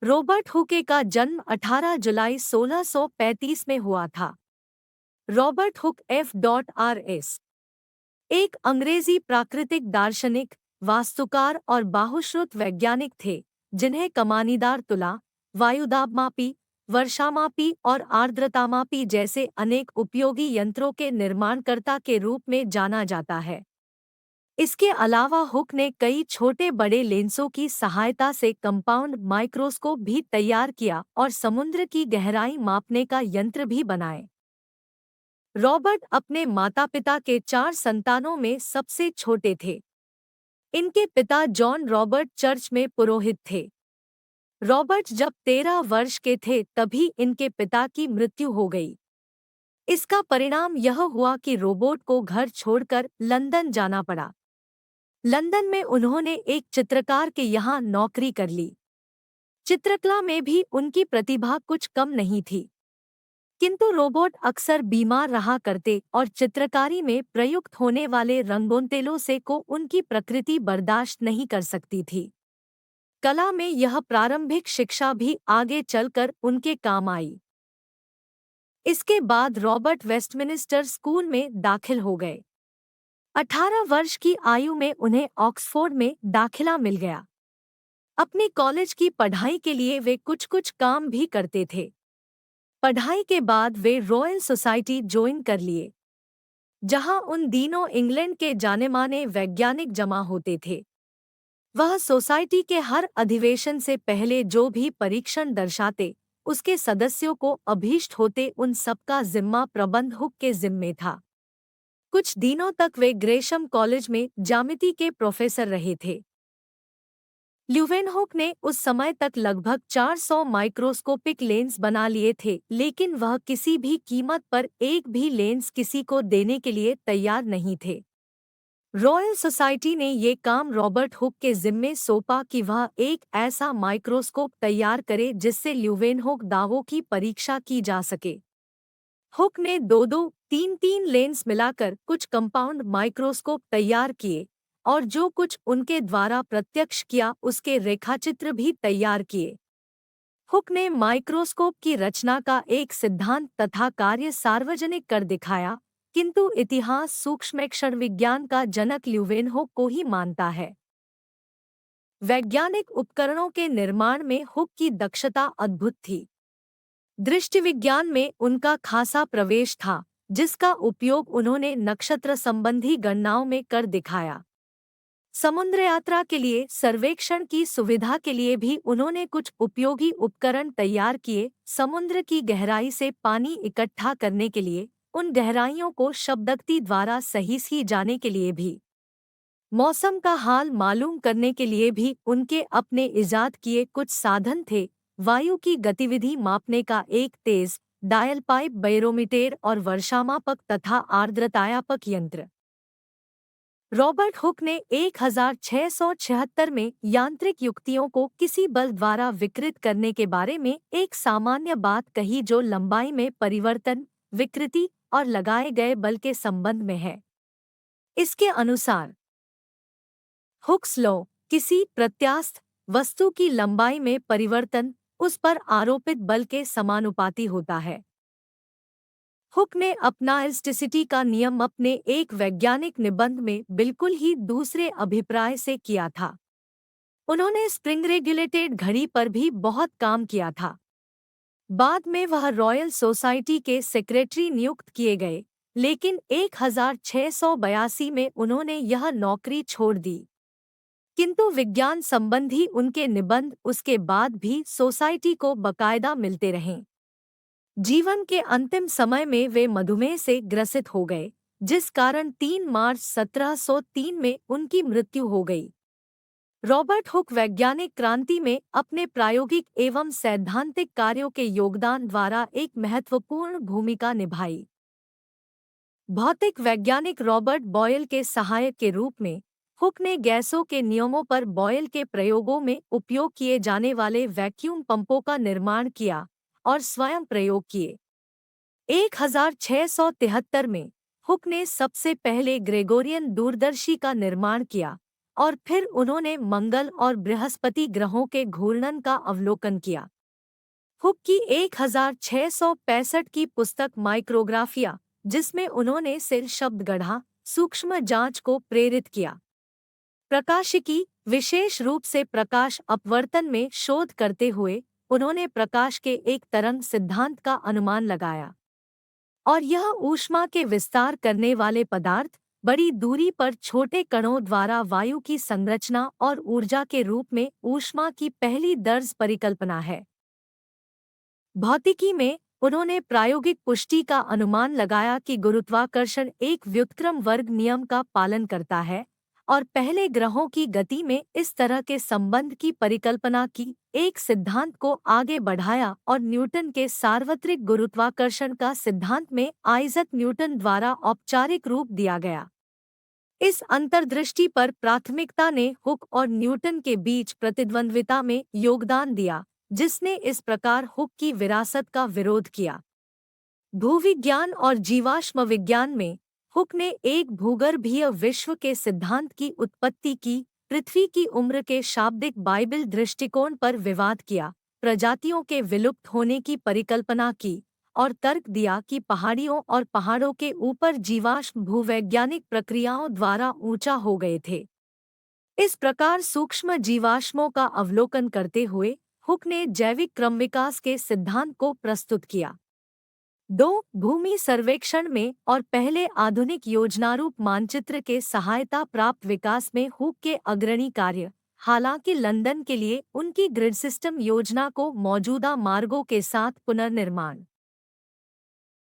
Robert हुके का जन्म 18 जुलाई 1635 में हुआ था। Robert Hooke F.R.S. एक अंग्रेजी प्राकृतिक दार्शनिक, वास्तुकार और बाहुश्रुत वैज्ञानिक थे, जिन्हें कमानीदार तुला, वायुदाबमापी, वर्षामापी और आर्द्रतामापी जैसे अनेक उपयोगी यंत्रों के निर्माणकर्ता के रूप में जाना जाता है। इसके अलावा हुक ने कई छोटे बड़े लेंसों की सहायता से कंपाउंड माइक्रोस्कोप भी तैयार किया और समुद्र की गहराई मापने का यंत्र भी बनाए। रॉबर्ट अपने माता पिता के 4 संतानों में सबसे छोटे थे। इनके पिता जॉन रॉबर्ट चर्च में पुरोहित थे। रॉबर्ट जब 13 वर्ष के थे तभी इनके पिता की मृत्यु हो गई। इसका परिणाम यह हुआ कि रॉबर्ट को घर छोड़कर लंदन जाना पड़ा। लंदन में उन्होंने एक चित्रकार के यहाँ नौकरी कर ली। चित्रकला में भी उनकी प्रतिभा कुछ कम नहीं थी, किंतु रॉबर्ट अक्सर बीमार रहा करते और चित्रकारी में प्रयुक्त होने वाले रंगों से को उनकी प्रकृति बर्दाश्त नहीं कर सकती थी। कला में यह प्रारंभिक शिक्षा भी आगे चलकर उनके काम आई। इसके बाद रॉबर्ट वेस्टमिनिस्टर स्कूल में दाखिल हो गए। 18 वर्ष की आयु में उन्हें ऑक्सफोर्ड में दाखिला मिल गया। अपनी कॉलेज की पढ़ाई के लिए वे कुछ कुछ काम भी करते थे। पढ़ाई के बाद वे रॉयल सोसाइटी ज्वाइन कर लिए, जहां उन दिनों इंग्लैंड के जानेमाने वैज्ञानिक जमा होते थे। वह सोसाइटी के हर अधिवेशन से पहले जो भी परीक्षण दर्शाते, उसके सदस्यों को अभीष्ट होते उन सबका जिम्मा प्रबंध हुक के जिम्मे था। कुछ दिनों तक वे ग्रेशम कॉलेज में ज्यामिति के प्रोफेसर रहे थे। ल्यूवेनहुक ने उस समय तक लगभग 400 माइक्रोस्कोपिक लेंस बना लिए थे, लेकिन वह किसी भी कीमत पर एक भी लेंस किसी को देने के लिए तैयार नहीं थे। रॉयल सोसाइटी ने ये काम रॉबर्ट हुक के जिम्मे सौंपा कि वह एक ऐसा माइक्रोस्कोप तैयार करे जिससे ल्यूवेनहुक दावों की परीक्षा की जा सके। हुक ने 2-2, 3-3 लेंस मिलाकर कुछ कंपाउंड माइक्रोस्कोप तैयार किए और जो कुछ उनके द्वारा प्रत्यक्ष किया उसके रेखाचित्र भी तैयार किए। हुक ने माइक्रोस्कोप की रचना का एक सिद्धांत तथा कार्य सार्वजनिक कर दिखाया, किंतु इतिहास सूक्ष्मेक्षण विज्ञान का जनक ल्यूवेनहुक को ही मानता है। वैज्ञानिक उपकरणों के निर्माण में हुक की दक्षता अद्भुत थी। दृष्टिविज्ञान में उनका खासा प्रवेश था, जिसका उपयोग उन्होंने नक्षत्र संबंधी गणनाओं में कर दिखाया। समुद्र यात्रा के लिए सर्वेक्षण की सुविधा के लिए भी उन्होंने कुछ उपयोगी उपकरण तैयार किए। समुद्र की गहराई से पानी इकट्ठा करने के लिए, उन गहराइयों को शब्दगति द्वारा सही जाने के लिए भी, मौसम का हाल मालूम करने के लिए भी उनके अपने इजाद किए कुछ साधन थे। वायु की गतिविधि मापने का एक तेज डायल पाइप बैरोमीटर और वर्षामापक तथा आर्द्रतायापक यंत्र। रॉबर्ट हुक ने 1676 में यांत्रिक युक्तियों को किसी बल द्वारा विकृत करने के बारे में एक सामान्य बात कही जो लंबाई में परिवर्तन, विकृति और लगाए गए बल के संबंध में है। इसके अनुसार हुक्स लॉ, किसी प्रत्यास्थ वस्तु की लंबाई में परिवर्तन उस पर आरोपित बल के समानुपाती होता है। हुक ने अपना इलास्टिसिटी का नियम अपने एक वैज्ञानिक निबंध में बिल्कुल ही दूसरे अभिप्राय से किया था। उन्होंने स्प्रिंग रेगुलेटेड घड़ी पर भी बहुत काम किया था। बाद में वह रॉयल सोसाइटी के सेक्रेटरी नियुक्त किए गए, लेकिन 1682 में उन्होंने यह नौकरी छोड़ दी। किंतु विज्ञान संबंधी उनके निबंध उसके बाद भी सोसाइटी को बाकायदा मिलते रहे। जीवन के अंतिम समय में वे मधुमेह से ग्रसित हो गए, जिस कारण 3 मार्च 1703 में उनकी मृत्यु हो गई। रॉबर्ट हुक वैज्ञानिक क्रांति में अपने प्रायोगिक एवं सैद्धांतिक कार्यों के योगदान द्वारा एक महत्वपूर्ण भूमिका निभाई। भौतिक वैज्ञानिक रॉबर्ट बॉयल के सहायक के रूप में हुक ने गैसों के नियमों पर बॉयल के प्रयोगों में उपयोग किए जाने वाले वैक्यूम पंपों का निर्माण किया और स्वयं प्रयोग किए। 1673 में हुक ने सबसे पहले ग्रेगोरियन दूरदर्शी का निर्माण किया और फिर उन्होंने मंगल और बृहस्पति ग्रहों के घूर्णन का अवलोकन किया। हुक की 1665 की पुस्तक माइक्रोग्राफिया, जिसमें उन्होंने सेल शब्द गढ़ा, सूक्ष्म जांच को प्रेरित किया। प्रकाशिकी, विशेष रूप से प्रकाश अपवर्तन में शोध करते हुए उन्होंने प्रकाश के एक तरंग सिद्धांत का अनुमान लगाया, और यह ऊष्मा के विस्तार करने वाले पदार्थ बड़ी दूरी पर छोटे कणों द्वारा वायु की संरचना और ऊर्जा के रूप में ऊष्मा की पहली दर्ज परिकल्पना है। भौतिकी में उन्होंने प्रायोगिक पुष्टि का अनुमान लगाया कि गुरुत्वाकर्षण एक व्युत्क्रम वर्ग नियम का पालन करता है, और पहले ग्रहों की गति में इस तरह के संबंध की परिकल्पना की एक सिद्धांत को आगे बढ़ाया और न्यूटन के सार्वत्रिक गुरुत्वाकर्षण का सिद्धांत में आइजक न्यूटन द्वारा औपचारिक रूप दिया गया। इस अंतर्दृष्टि पर प्राथमिकता ने हुक और न्यूटन के बीच प्रतिद्वंद्विता में योगदान दिया, जिसने इस प्रकार हुक की विरासत का विरोध किया। भूविज्ञान और जीवाश्म विज्ञान में हुक ने एक भूगर्भीय विश्व के सिद्धांत की उत्पत्ति की, पृथ्वी की उम्र के शाब्दिक बाइबल दृष्टिकोण पर विवाद किया, प्रजातियों के विलुप्त होने की परिकल्पना की, और तर्क दिया कि पहाड़ियों और पहाड़ों के ऊपर जीवाश्म भूवैज्ञानिक प्रक्रियाओं द्वारा ऊंचा हो गए थे। इस प्रकार सूक्ष्म जीवाश्मों का अवलोकन करते हुए हुक ने जैविक क्रम विकास के सिद्धांत को प्रस्तुत किया। 2. भूमि सर्वेक्षण में और पहले आधुनिक योजनारूप मानचित्र के सहायता प्राप्त विकास में हुक के अग्रणी कार्य, हालांकि लंदन के लिए उनकी ग्रिड सिस्टम योजना को मौजूदा मार्गों के साथ पुनर्निर्माण